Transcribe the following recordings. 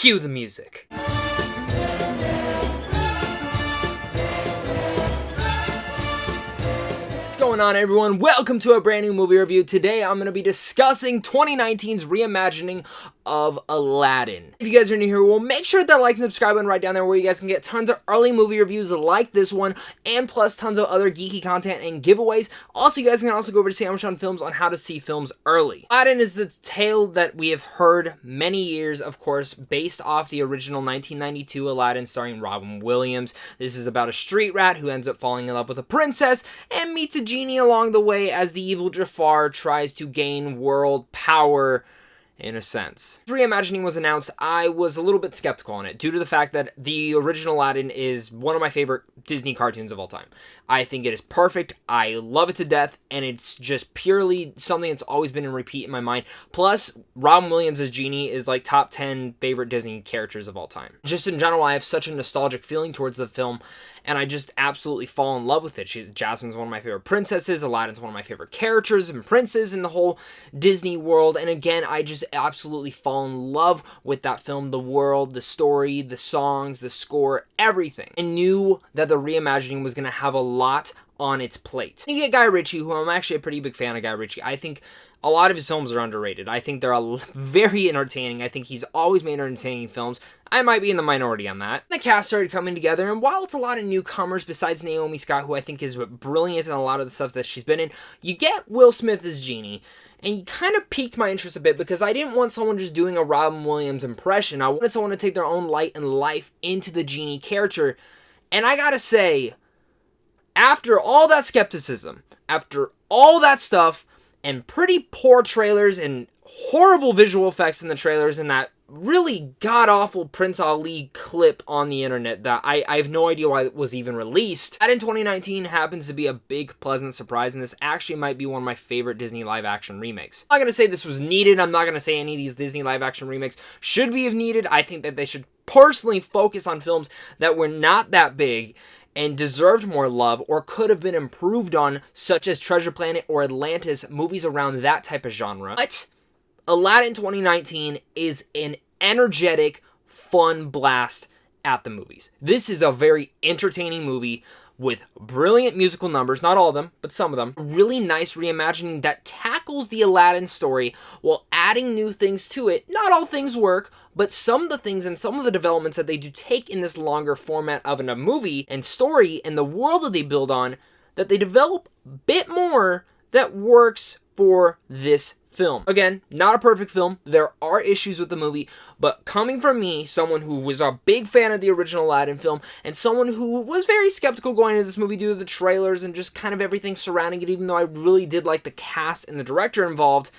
Cue the music. What's going on, everyone? Welcome to a brand new movie review. Today I'm going to be discussing 2019's reimagining of Aladdin. If you guys are new here, well, make sure to like and subscribe button right down there where you guys can get tons of early movie reviews like this one, and plus tons of other geeky content and giveaways. Also, you guys can also go over to Sandwich on Films on how to see films early. Aladdin is the tale that we have heard many years, of course, based off the original 1992 Aladdin starring Robin Williams. This is about a street rat who ends up falling in love with a princess and meets a genie along the way as the evil Jafar tries to gain world power. In a sense. Reimagining was announced, I was a little bit skeptical on it due to the fact that the original Aladdin is one of my favorite Disney cartoons of all time. I think it is perfect, I love it to death, and it's just purely something that's always been in repeat in my mind. Plus, Robin Williams as Genie is like top 10 favorite Disney characters of all time. Just in general, I have such a nostalgic feeling towards the film, and I just absolutely fall in love with it. Jasmine's one of my favorite princesses, Aladdin's one of my favorite characters and princes in the whole Disney world, and again, I just absolutely fall in love with that film, the world, the story, the songs, the score, everything. I knew that the reimagining was going to have a lot on its plate. You get Guy Ritchie, who I'm actually a pretty big fan of Guy Ritchie. I think a lot of his films are underrated. I think they're very entertaining. I think he's always made entertaining films. I might be in the minority on that. The cast started coming together, and while it's a lot of newcomers besides Naomi Scott, who I think is brilliant in a lot of the stuff that she's been in, you get Will Smith as Genie. And he kind of piqued my interest a bit because I didn't want someone just doing a Robin Williams impression. I wanted someone to take their own light and life into the Genie character. And I gotta say, after all that skepticism, after all that stuff, and pretty poor trailers and horrible visual effects in the trailers and that really god-awful Prince Ali clip on the internet that I have no idea why it was even released. That in 2019 happens to be a big, pleasant surprise, and this actually might be one of my favorite Disney live-action remakes. I'm not going to say this was needed. I'm not going to say any of these Disney live-action remakes should be needed. I think that they should personally focus on films that were not that big and deserved more love or could have been improved on, such as Treasure Planet or Atlantis, movies around that type of genre. But Aladdin 2019 is an energetic, fun blast at the movies. This is a very entertaining movie with brilliant musical numbers, not all of them, but some of them. Really nice reimagining that tackles the Aladdin story while adding new things to it. Not all things work, but some of the things and some of the developments that they do take in this longer format of a movie and story and the world that they build on, that they develop a bit more that works for this film. Again, not a perfect film. There are issues with the movie, but coming from me, someone who was a big fan of the original Aladdin film, and someone who was very skeptical going into this movie due to the trailers and just kind of everything surrounding it, even though I really did like the cast and the director involved,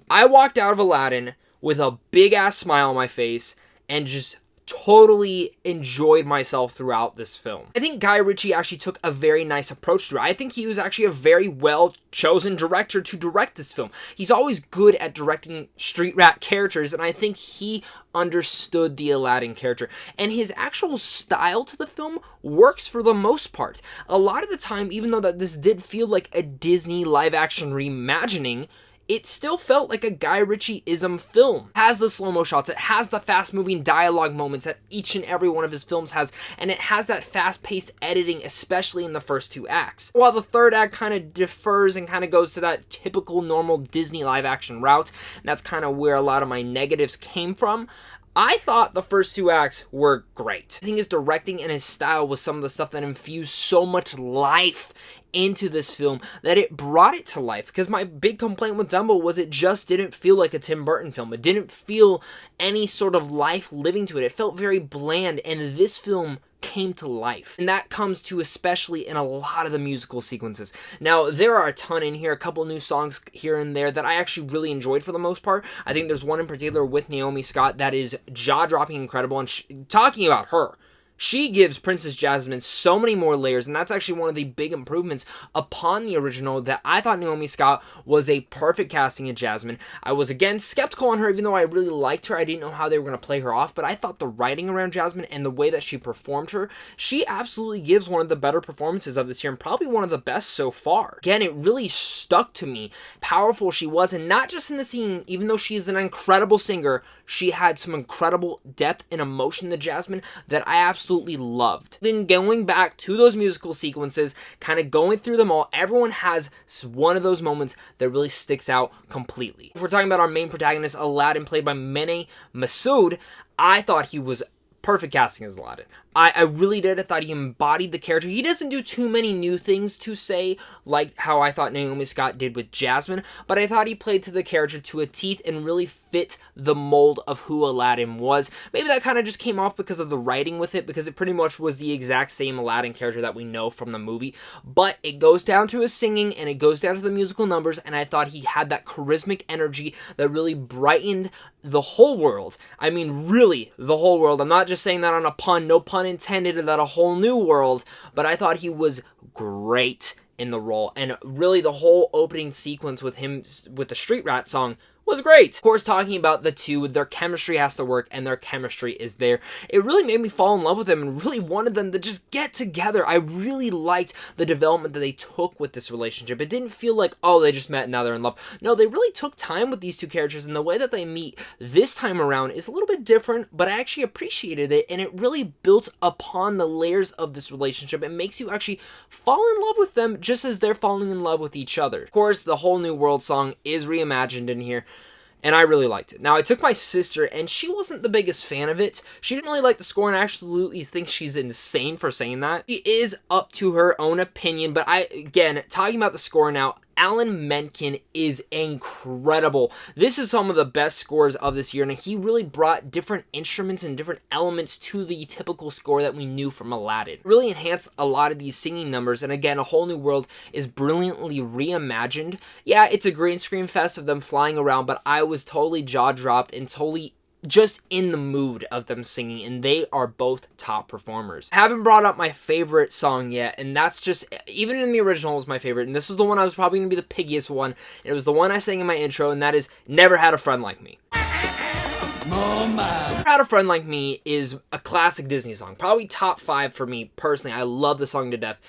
I walked out of Aladdin with a big-ass smile on my face and just totally enjoyed myself throughout this film. I think Guy Ritchie actually took a very nice approach to it. I think he was actually a very well-chosen director to direct this film. He's always good at directing street rat characters, and I think he understood the Aladdin character. And his actual style to the film works for the most part. A lot of the time, even though that this did feel like a Disney live-action reimagining, it still felt like a Guy Ritchie-ism film. It has the slow-mo shots, it has the fast-moving dialogue moments that each and every one of his films has, and it has that fast-paced editing, especially in the first two acts. While the third act kind of differs and kind of goes to that typical normal Disney live-action route, and that's kind of where a lot of my negatives came from, I thought the first two acts were great. I think his directing and his style was some of the stuff that infused so much life into this film that it brought it to life. Because my big complaint with Dumbo was it just didn't feel like a Tim Burton film. It didn't feel any sort of life living to it. It felt very bland, and this film came to life. And that comes to especially in a lot of the musical sequences. Now, there are a ton in here, a couple new songs here and there that I actually really enjoyed for the most part. I think there's one in particular with Naomi Scott that is jaw-dropping incredible, and talking about her, She gives Princess Jasmine so many more layers, and that's actually one of the big improvements upon the original, that I thought Naomi Scott was a perfect casting of Jasmine. I was, again, skeptical on her, even though I really liked her. I didn't know how they were going to play her off, but I thought the writing around Jasmine and the way that she performed her, she absolutely gives one of the better performances of this year, and probably one of the best so far. Again, it really stuck to me, powerful she was, and not just in the scene. Even though she's an incredible singer, she had some incredible depth and emotion to Jasmine that I absolutely loved. Then going back to those musical sequences, kind of going through them all, everyone has one of those moments that really sticks out completely. If we're talking about our main protagonist, Aladdin, played by Mena Massoud, I thought he was perfect casting as Aladdin. I really did. I thought he embodied the character. He doesn't do too many new things to say, like how I thought Naomi Scott did with Jasmine, but I thought he played to the character to a teeth and really fit the mold of who Aladdin was. Maybe that kind of just came off because of the writing with it, because it pretty much was the exact same Aladdin character that we know from the movie, but it goes down to his singing and it goes down to the musical numbers, and I thought he had that charismatic energy that really brightened the whole world. I mean, really, the whole world. I'm not just saying that on a pun, no pun intended, that a whole new world, but I thought he was great in the role, and really the whole opening sequence with him with the Street Rat song was great. Of course, talking about the two, their chemistry has to work, and their chemistry is there. It really made me fall in love with them and really wanted them to just get together. I really liked the development that they took with this relationship. It didn't feel like, oh, they just met and now they're in love. No, they really took time with these two characters, and the way that they meet this time around is a little bit different, but I actually appreciated it, and it really built upon the layers of this relationship. It makes you actually fall in love with them just as they're falling in love with each other. Of course, the Whole New World song is reimagined in here, and I really liked it. Now, I took my sister, and she wasn't the biggest fan of it. She didn't really like the score, and I absolutely think she's insane for saying that. She is up to her own opinion, but again, talking about the score now, Alan Menken is incredible. This is some of the best scores of this year, and he really brought different instruments and different elements to the typical score that we knew from Aladdin. It really enhanced a lot of these singing numbers, and again, A Whole New World is brilliantly reimagined. Yeah, it's a green screen fest of them flying around, but I was totally jaw-dropped and totally just in the mood of them singing, and they are both top performers. I haven't brought up my favorite song yet, and that's just, even in the original, was my favorite, and this was the one I was probably going to be the piggiest one, and it was the one I sang in my intro, and that is Never Had a Friend Like Me. Never Had a Friend Like Me is a classic Disney song, probably top 5 for me personally. I love the song to death.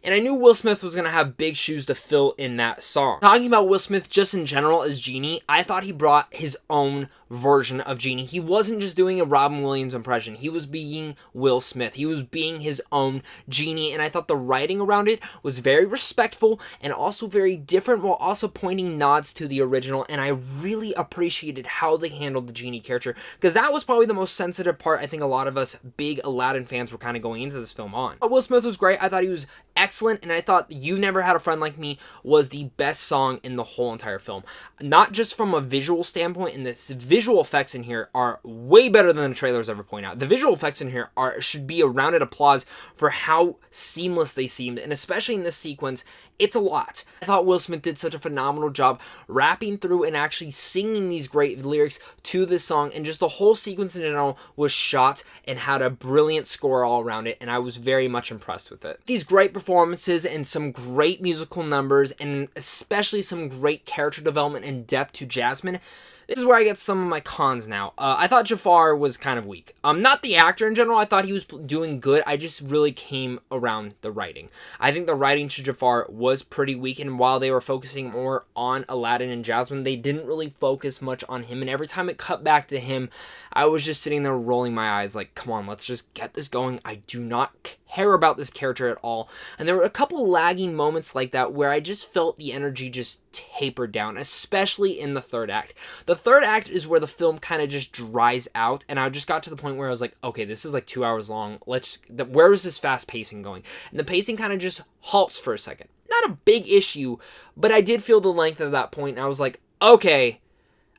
And I knew Will Smith was going to have big shoes to fill in that song. Talking about Will Smith just in general as Genie, I thought he brought his own version of Genie. He wasn't just doing a Robin Williams impression. He was being Will Smith. He was being his own Genie, and I thought the writing around it was very respectful and also very different, while also pointing nods to the original, and I really appreciated how they handled the Genie character, because that was probably the most sensitive part I think a lot of us big Aladdin fans were kind of going into this film on. But Will Smith was great. I thought he was excellent, and I thought You Never Had a Friend Like Me was the best song in the whole entire film. Not just from a visual standpoint, and the visual effects in here are way better than the trailers ever point out. The visual effects in here should be a rounded applause for how seamless they seemed, and especially in this sequence, it's a lot. I thought Will Smith did such a phenomenal job rapping through and actually singing these great lyrics to this song, and just the whole sequence in general was shot and had a brilliant score all around it, and I was very much impressed with it. These great performances and some great musical numbers, and especially some great character development and depth to Jasmine. This is where I get some of my cons now. I thought Jafar was kind of weak. Not the actor in general. I thought he was doing good. I just really came around the writing. I think the writing to Jafar was pretty weak, and while they were focusing more on Aladdin and Jasmine, they didn't really focus much on him, and every time it cut back to him, I was just sitting there rolling my eyes like, come on, let's just get this going. I do not care about this character at all. And there were a couple lagging moments like that where I just felt the energy just tapered down, especially in the third act. The third act is where the film kind of just dries out, and I just got to the point where I was like, okay, this is like 2 hours long. Where is this fast pacing going? And the pacing kind of just halts for a second. Not a big issue, but I did feel the length of that point, and I was like, okay,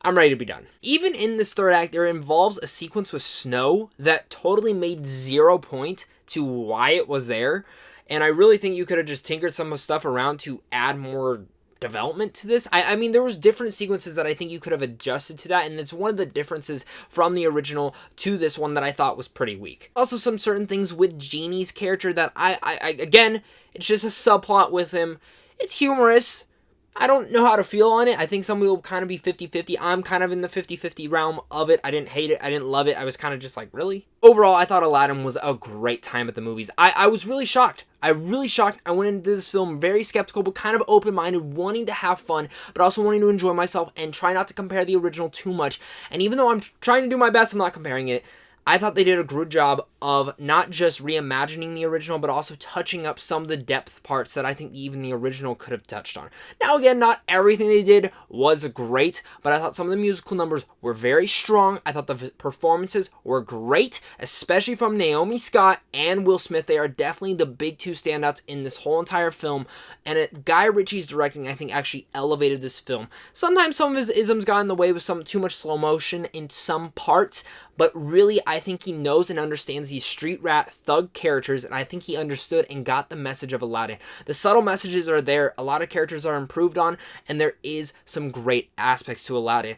I'm ready to be done. Even in this third act, there involves a sequence with snow that totally made 0 point to why it was there, and I really think you could have just tinkered some of stuff around to add more development to this. I mean, there was different sequences that I think you could have adjusted to that, and it's one of the differences from the original to this one that I thought was pretty weak. Also, some certain things with Genie's character that again, it's just a subplot with him. It's humorous. I don't know how to feel on it. I think some people will kind of be 50-50. I'm kind of in the 50-50 realm of it. I didn't hate it. I didn't love it. I was kind of just like, really? Overall, I thought Aladdin was a great time at the movies. I was really shocked. I went into this film very skeptical, but kind of open-minded, wanting to have fun, but also wanting to enjoy myself and try not to compare the original too much. And even though I'm trying to do my best, I'm not comparing it. I thought they did a good job of not just reimagining the original, but also touching up some of the depth parts that I think even the original could have touched on. Now, again, not everything they did was great, but I thought some of the musical numbers were very strong. I thought the performances were great, especially from Naomi Scott and Will Smith. They are definitely the big two standouts in this whole entire film, and Guy Ritchie's directing, I think, actually elevated this film. Sometimes some of his isms got in the way with some too much slow motion in some parts, but really, I think he knows and understands these street rat thug characters, and I think he understood and got the message of Aladdin. The subtle messages are there, a lot of characters are improved on, and there is some great aspects to Aladdin.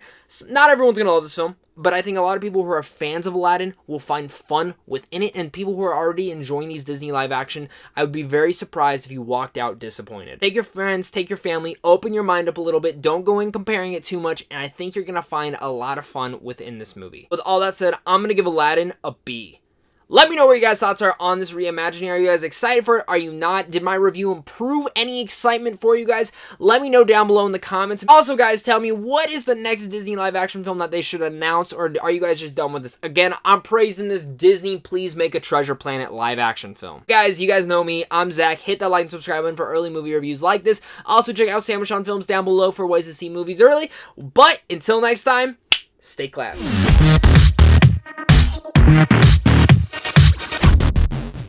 Not everyone's going to love this film, but I think a lot of people who are fans of Aladdin will find fun within it, and people who are already enjoying these Disney live action, I would be very surprised if you walked out disappointed. Take your friends, take your family, open your mind up a little bit, don't go in comparing it too much, and I think you're going to find a lot of fun within this movie. With all that said, I'm going to give Aladdin a B. Let me know what your guys' thoughts are on this reimagining. Are you guys excited for it? Are you not? Did my review improve any excitement for you guys? Let me know down below in the comments. Also, guys, tell me, what is the next Disney live action film that they should announce, or are you guys just done with this? Again, I'm praising this. Disney, please make a Treasure Planet live action film. Guys, you guys know me. I'm Zach. Hit that like and subscribe button for early movie reviews like this. Also, check out Sandwich on Films down below for ways to see movies early. But until next time, stay classy.